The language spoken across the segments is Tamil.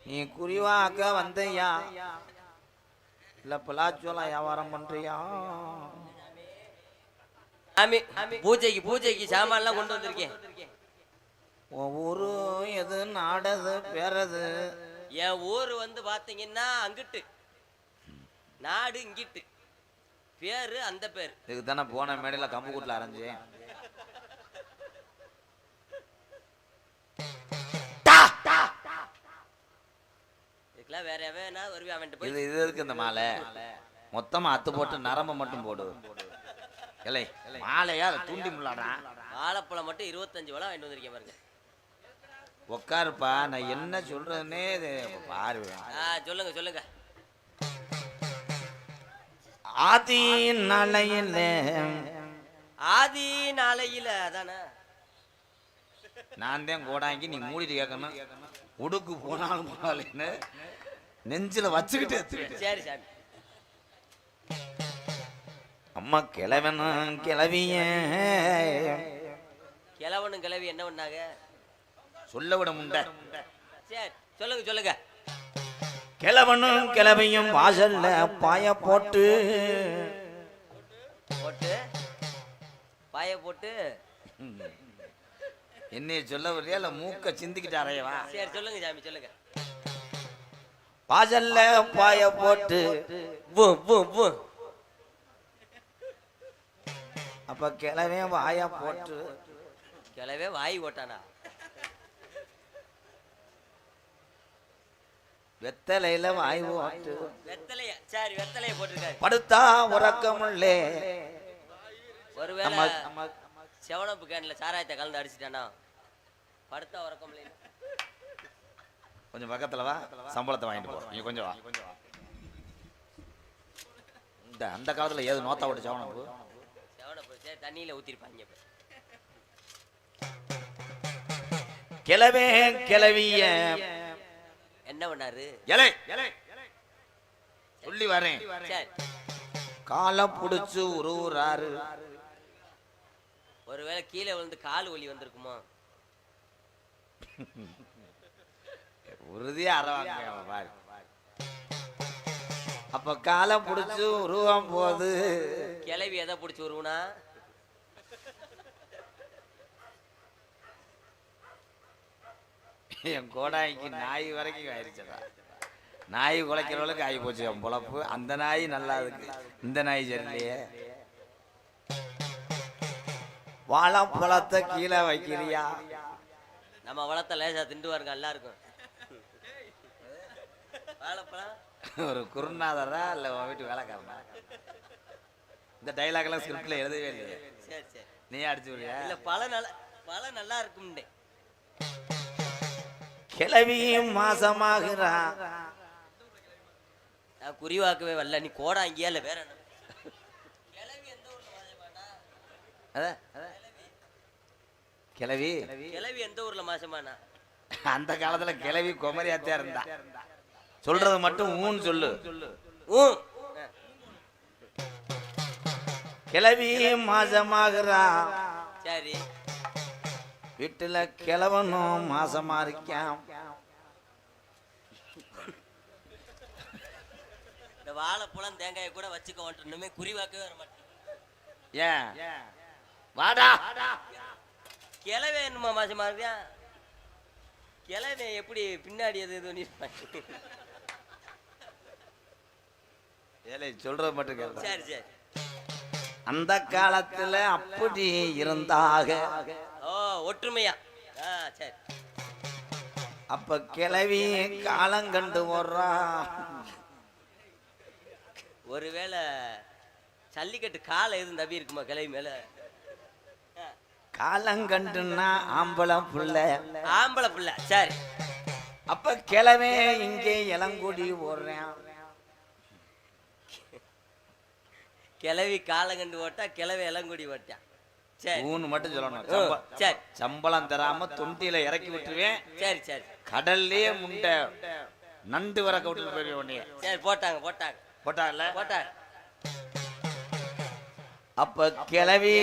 நீ குறிவாக்க வந்தையா இல்ல பலாச்சோளம் வியாபாரம் பண்றியா? பூஜைக்கு சாமான்லாம் கொண்டு வந்திருக்கேன். உன் ஊரு எது, நாடது, பேரது? என் ஊர் வந்து பாத்தீங்கன்னா அங்கிட்டு, நாடு இங்கிட்டு, பேரு அந்த பேரு. இதுக்கு தானே போன மேடையில கம்பு கூட்டில் அரைஞ்சேன். இதுக்கெல்லாம் வேற வேணா வருவியா? இது இது இருக்கு. இந்த மாலை மொத்தமா அத்து போட்டு நரம்ப மட்டும் போடு. இல்லை மாலையா தூண்டி முள்ளாடா. வாழைப்பழம் மட்டும் 25 வளம் வாங்கிட்டு வந்திருக்கேன் பாருங்க. உக்காருப்பா, நான் என்ன சொல்றதுன்னே பாரு. சொல்லுங்க சொல்லுங்க. ஆதி நாளையில ஆதி நாளையில அதானே நான் தான் கோடாங்கி, நீ மூடிட்டு கேட்கணும். உடுக்கு போனாலும் போனாலுன்னு நெஞ்சில வச்சுக்கிட்டு. சரி சாமி. அம்மா கிழவனும் கிளவிய கிழவனும் கிளவி என்ன பண்ணாங்க சொல்ல விட முண்ட. சரி சொல்லுங்க சொல்லுங்க. கிழவனும் கிளவியும் வாசல்ல பாய போட்டு பாய போட்டு என்னைய சொல்ல வரையா இல்ல மூக்க சிந்திக்கிட்டு அறையவா? சரி சொல்லுங்க சாமி சொல்லுங்க. வாசல்ல பாய போட்டு அப்ப கிளவே வாய போட்டு. கிளவே வாய் ஓட்டானா? வெத்தலையில வாய் போட்டு. வெத்தலைய சரி வெத்தலைய போட்டுருக்காரு. படுத்தா உறக்கமுள்ளே. ஒருவேளை செவனப்பு கேன்ல சாராயத்தை கலந்து அடிச்சிட்டானா? படுத்தா உறக்கம் இல்லை. கொஞ்சம் பக்கத்துல வா, சம்பளத்தை வாங்கிட்டு போ. நீ கொஞ்சம் வா. இந்த அந்த காலத்துல ஏது நோத்தா விட்டு செவனப்பு சரி தண்ணியில ஊத்திருப்பாங்க. கிளவே கிளவிய என்ன பண்ணாரு? சொல்லி வரேன். காலை புடிச்சு உருவுறாரு. ஒருவேளை கீழே விழுந்து கால் வலி வந்திருக்குமா? உறுதியா அறவாங்க. அப்ப காலை புடிச்சு உருவாம் போது கிளவி எதை புடிச்சு உருவனா? என் கோடாய்க்கு நாய் வரைக்கும் ஆயிடுச்சடா. நாய் குலைக்கிறவளுக்கு ஆகி போச்சு என் பொழப்பு. அந்த நாய் நல்லா இருக்கு, இந்த நாய் சரியில்லையே. வாழைப்பழத்தை கீழே வைக்கிறியா? நம்ம வளர்த்த லேசா திண்டு வாருங்க எல்லாருக்கும். வாழைப்பழம் ஒரு குருநாதரா இல்ல உன் வீட்டு வேலைக்காரனா? இந்த டைலாக் எல்லாம் ஸ்கிரிப்ட்ல எழுதவே இல்லையே. சரி சரி நீ அடிச்சு விடுறியா? இல்ல பழம் நல்லா இருக்கும். கிளவியும் மாசமாகிறா. நான் குறிவாக்கவே வரல. நீ கோடாங்கியா இல்ல வேற என்ன? கிளவி கிளவி எந்த ஊர்ல மாசமானா? அந்த காலத்துல கிளவி குமரியாத்தியா இருந்தா. சொல்றது மட்டும் ஊன்னு சொல்லு. கிளவி மாசமாகிறா. சரி வீட்டுல கிழவனும் மாசமா இருக்கான். இந்த வாழைப்பழம் தேங்காயை கூட வச்சுக்க மாட்டோம். குறிவாக்கவே வர மாட்டேன். ஏன் வாடா கிளவே என்னமா மாசமா இருக்கியா? கிளவே எப்படி பின்னாடி எது சொல்றது மட்டும் கேளு. சரி சரி. அந்த காலத்துல அப்படி இருந்தாக. ஓ ஒற்றுமையா? சரி. அப்ப கிளவி காலங்கண்டு போடுறா. ஒருவேளை ஜல்லிக்கட்டு காலை எதுவும் தவி இருக்குமா கிளவி மேல? காலங்கண்டுன்னா ஆம்பளை புள்ள. ஆம்பளை புள்ள. சரி. அப்ப கிளவே இங்கே இளங்கூடி போடுறேன். கிளவி காலங்கண்டு ஓட்டா, கிளவி இளங்குடி ஓட்டான். சரி ஊன்னு மட்டும் சொல்லணும். சரி சம்பளம் தராம தொண்டியில இறக்கி விட்டுருவேன். சரி சரி. கடல்லே முண்டை நண்டு வர கவுட்டு போயிருவேன். சரி போட்டாங்க போட்டாங்கல்ல? போட்டாங்க. அப்ப கிளவி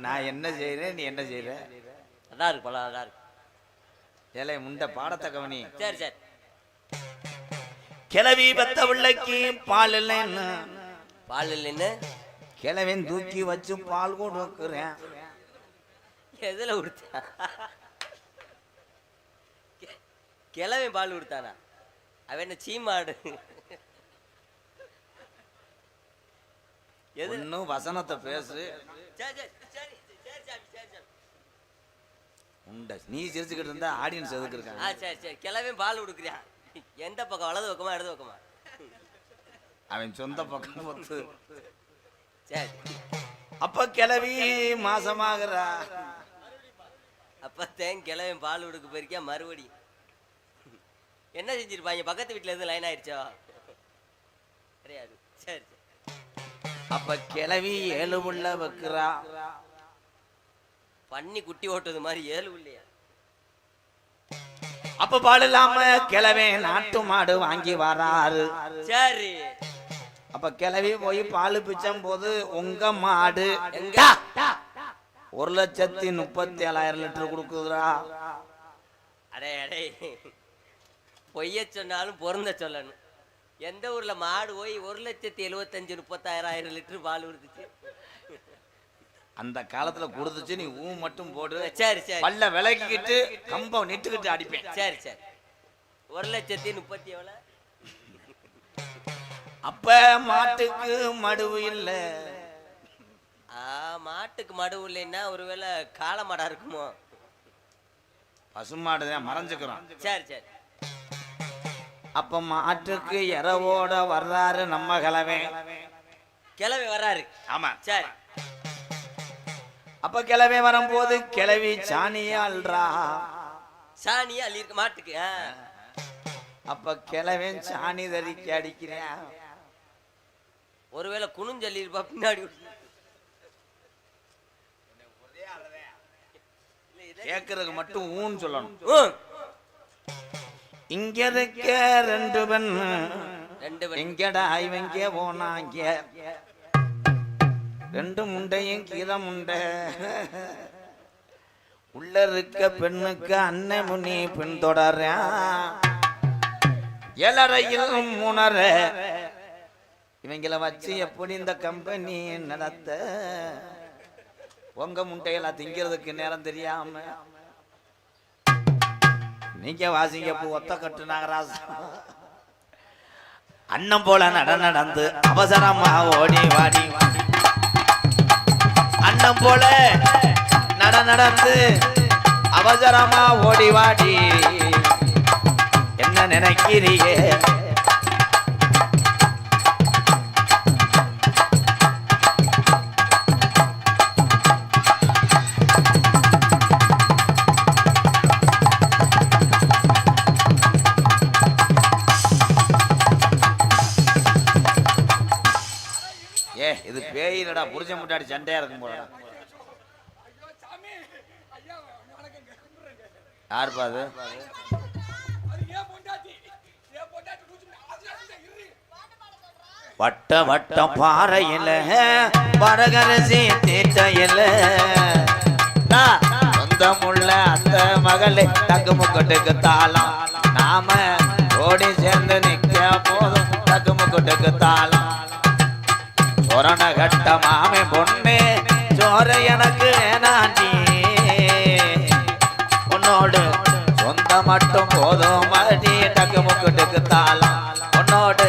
நான் என்ன செய்யறேன், நீ என்ன செய்யற? நல்லா இருக்கு பழம் நல்லா இருக்கு. ஏலே முண்டை பாடத்தை கவனி. சரி சரி. கிளவி பத்த பிள்ளைக்கு பால் இல்லைன்னு பால் இல்லைன்னு கிளவன் தூக்கி வச்சு பால் கூட வைக்கிறேன். எதுல கொடுத்தா? கிளவி பால் கொடுத்தானா? அவன் என்ன சீமாடு? எது இன்னும் வசனத்தை பேசு. சரி சரி சரி சரி சாமி சரி சாமி. உண்டை நீ சிரிச்சுக்கிட்டு இருந்தா ஆடியன்ஸ் எதுக்கு இருக்காங்க? சரி சரி. கிளவி பால் கொடுக்குறியா? எந்த பக்கம், வலது பக்கமா இடது பக்கமா? அவன் சொந்த பக்கம் ஒத்து. சரி. அப்ப கிளவி மாசமாகறா. அப்பத்தேன் கிளவி பால் கொடுக்க போயிருக்கியா மறுபடி? என்ன செஞ்சிருப்பாங்க? பக்கத்து வீட்டுல இருந்து லைன் ஆயிடுச்சோ? கிடையாது. சரி சரி. அப்ப கிளவி 7 புள்ள வைக்கிறா. பண்ணி குட்டி ஓட்டுறது மாதிரி 7 இல்லையா? அப்ப பால் இல்லாம கிளவே நாட்டு மாடு வாங்கி வராரு. சரி. அப்ப கிளவி போய் பால் பிச்சம் போது உங்க மாடு எங்க? 1,37,000 லிட்டர் கொடுக்குதுரா. அடே அடே, பொய்ய சொன்னாலும் பொருந்த சொல்லணும். எந்த ஊர்ல மாடு போய் 1,75,30,000 லிட்டர் பால் கொடுத்துச்சு? அந்த காலத்துல கொடுத்துச்சு. நீ ஊ மட்டும் போடு. சரி சரி. பல்ல விலக்கிக்கிட்டு கம்பம் நிட்டுக்கிட்டு அடிப்பேன். சரி சரி. 1,30,30 எவ்வளவு? அப்ப மாட்டுக்கு மடுவு இல்ல. மாட்டுக்கு மடுவு இல்லைன்னா ஒருவேளை காளை மாடா இருக்குமோ? பசுமாடுதான் மறைஞ்சுக்கிறோம். சரி சரி. அப்ப மாட்டுக்கு இரவோட வர்றாரு நம்ம கிழவே. கிளவி வர்றாரு. ஆமா. சரி. அப்ப கிழவே வரும்போது கிழவி சாணியா அல்றா. சாணியா அள்ளி இருக்கு மாட்டுக்கு. அப்ப கிழவே சாணி தறிக்கு அடிக்கிறேன். ஒருவேளை குனிஞ்சல்லி இருப்பா பின்னாடி. கேக்குறதுக்கு மட்டும் ஊன்னு சொல்லணும். ஊ. இங்க இருக்க 2 பெண் எங்கடா இவங்க போனாங்க. 2 முண்டையும் கீத முண்டை. உள்ள இருக்க பெண்ணுக்கு அண்ணன் முனி பின்தொடர்றான். 7:30 3:30 இவங்கள வச்சு எப்படி இந்த கம்பெனி நடத்த? உங்க முட்டையெல்லாம் திங்கிறதுக்கு நேரம் தெரியாம நீங்க வாசிங்க. ஒத்த கட்டு நாகராசா அண்ணன் போல நடந்து அவசரமா ஓடி வாடி. அண்ணன் போல நடந்து அவசரமா ஓடி வாடி. என்ன நினைக்கிறீங்க? இது பேயிலடா, புரிஞ்ச முட்டாடி சண்டையா இருக்கும் போலடா. யாருப்பா அது? வட்ட வட்ட பாறையில வரகரசி தேட்டையில சொந்தமுள்ள அந்த மகளே தக்குமுக்கட்டுக்கு தாளம். நாம ஓடி சேர்ந்து நிக்க போதும் தக்குமுக்கட்டுக்கு தாளம். சொரண கட்ட மாமே பொண்ணு சோர எனக்கு வேணாண்டி. உன்னோடு சொந்த மட்டும் போதும் மடி தக்குமுக்கட்டுக்கு தாளம். உன்னோடு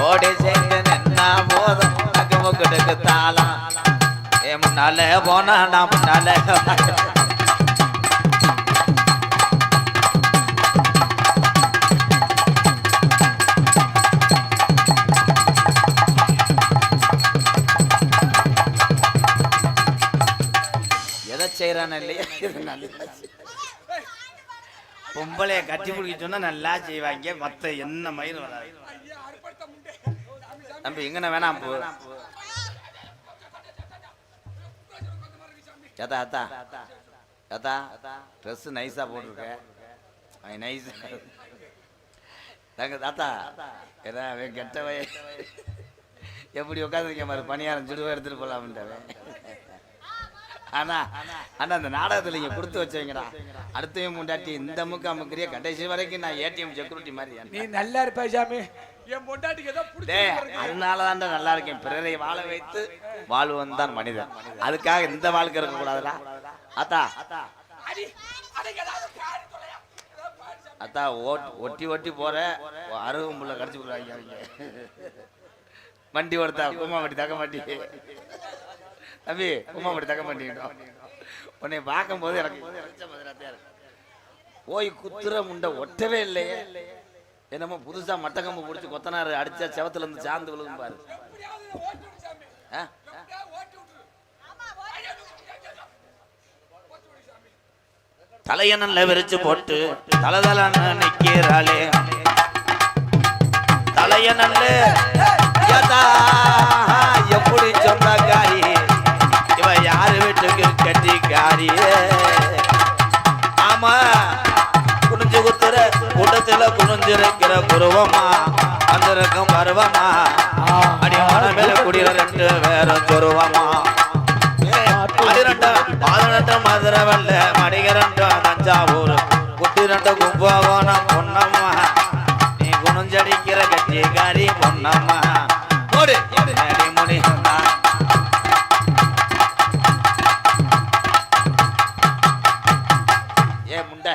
ஓடி சேர்ந்து நின்னா போதும் தக்குமுக்கட்டுக்கு தாளம். முன்னால போனா நான் முன்னால எதை செய்யறான இல்லையா? பொம்பளைய கட்டி பிடிக்க சொன்னா நல்லா செய்வாங்க. மத்த என்ன மயில் வராது. தம்பி எங்கன வேணாம் போ. ஏத்தா அத்தா ஏத்தா ட்ரெஸ் நைஸா போட்டிருக்க. நைஸ் தங்க தாத்தா ஏதா அவன் கெட்டவை எப்படி உட்காந்துருக்க மாதிரி பணியாரம் சுடுவா எடுத்துட்டு போலாம்ன்றவன். ஆனா ஆனா அந்த நாடகத்துல நீங்க கொடுத்து வச்சவங்கடா அடுத்தவன் முண்டாட்டி இந்த முக்கு அமுக்கிறிய கடைசி வரைக்கும் நான் ஏடிஎம் செக்யூரிட்டி மாதிரி நீ நல்லா இருப்ப சாமி என் பொண்டாட்டிக்கு ஏதோ அதனாலதான் நல்லா இருக்கேன். பிறரை வாழ வைத்து வாழ்வன் தான் மனிதன். அதுக்காக இந்த வாழ்க்கை இருக்க கூடாதுடா. அத்தா அத்தா ஒட்டி ஒட்டி போற அருகம்புள்ள கடிச்சு விடுறாங்க அவங்க. வண்டி ஓடுத்தா கும்மா வண்டி தக்க மாட்டி தம்பி கும்மா வண்டி தக்க மாட்டிக்கிட்டோம். உன்னை பார்க்கும் போது எனக்கு போய் குத்துற முண்டை ஒட்டவே இல்லையே. என்னமோ புதுசா மட்டக்கம்பு பிடிச்சி கொத்தனாரு அடிச்சா செவத்துல இருந்து சார்ந்து விழுகும் பாரு. தலையனல்ல விரிச்சு போட்டு தலதலன்னு நிக்கிறாளே தலையனல்ல எப்படி சொந்தக்காரி இவ யாரு வீட்டுக்கு கட்டிக்காரியே. ஆமா குனிஞ்சு குத்துற கூட்டத்துல குனிஞ்சிருக்கிற குருவமா வந்திருக்கும் பருவமா அடிமான மேல குடியில ரெண்டு வேற சொருவமா 18 மதுரை வல்ல மடிகரண்டு தஞ்சாவூர் குட்டி ரெண்டு கும்பகோணம் பொன்னம்மா நீ குனிஞ்சடிக்கிற கட்சிக்காரி பொன்னம்மா முடி ஏ முண்டை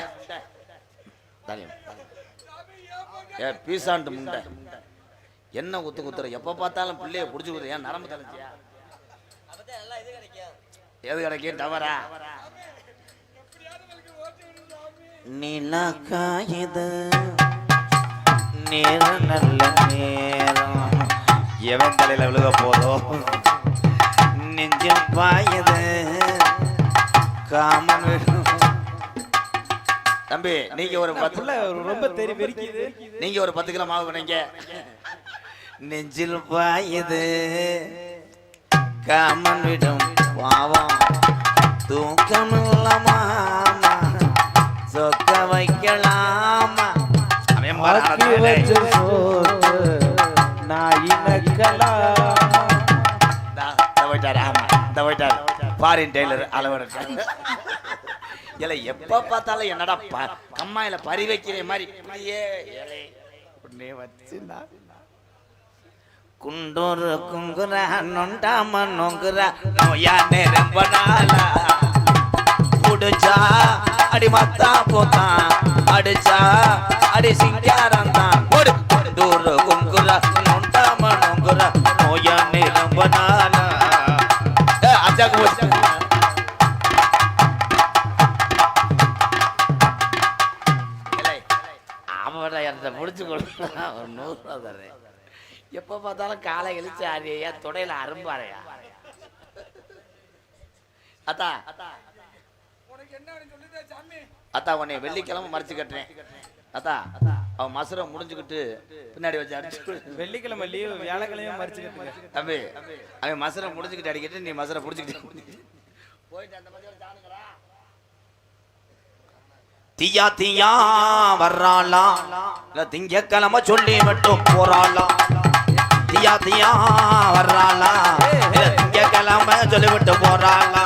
ஏ பீசாண்டு முண்டை என்ன குத்துற எப்ப பார்த்தாலும் பிள்ளைய புடிச்சு குத்துற ஏன் நரம்பு தலைச்சியா எது கிடைக்கும் டவரா நிலக்காயுது நேரம் நல்ல நேரம் எவன் தலையில விழுக போதும் நெஞ்சில் பாயுது காமன் தம்பி நீங்க ஒரு 10 ரொம்ப தெரி வெறிக்குது. நீங்க ஒரு 10 கிலோ மாவு பண்ணீங்க நெஞ்சில் பாயுது காமன் விடும் பாவம் தூக்கம் இல்லாமா சொக்க வைக்கலாமா பாரின் டெய்லர் அளவு இல்ல எப்ப பார்த்தாலும் என்னடா கம்மாயில பறி வைக்கிற மாதிரி வச்சுனா குண்டூர் குங்குற நொண்டாம நொங்குற நோயானே ரொம்ப நாளா புடிச்சா அடி மத்தா போத்தான் அடிச்சா அடி சிங்காரம் தான் குண்டூர் குங்குற நொண்டாம நொங்குற நோயானே ரொம்ப நாளா அச்சாக்கு அவட இடத்த முடிச்சு கொடுத்தா ஒரு 100 ரூபா தர்றேன். எப்ப பார்த்தாலும் காலை எழுச்சி ஆறியா தொடையில அரும்பாறையா அத்தா அத்தா உன்னை வெள்ளிக்கிழமை மறைச்சு கட்டுறேன். அத்தா அவன் மசுரை முடிஞ்சுக்கிட்டு பின்னாடி வச்சு அடிச்சு வெள்ளிக்கிழமை லீவு வியாழக்கிழமையும் மறைச்சு கட்டுங்க தம்பி. அவன் மசுரை முடிஞ்சுக்கிட்டு அடிக்கிட்டு நீ மசுரை பிடிச்சிக்கிட்டு போயிட்டு அந்த மாதிரி தீயா தீயா வர்றாளா இல்ல திங்கக்கிழமை சொல்லி மட்டும் போறாளா தீயா தீயா வர்றாளா திங்கக்கிழமை சொல்லிவிட்டு போறாளா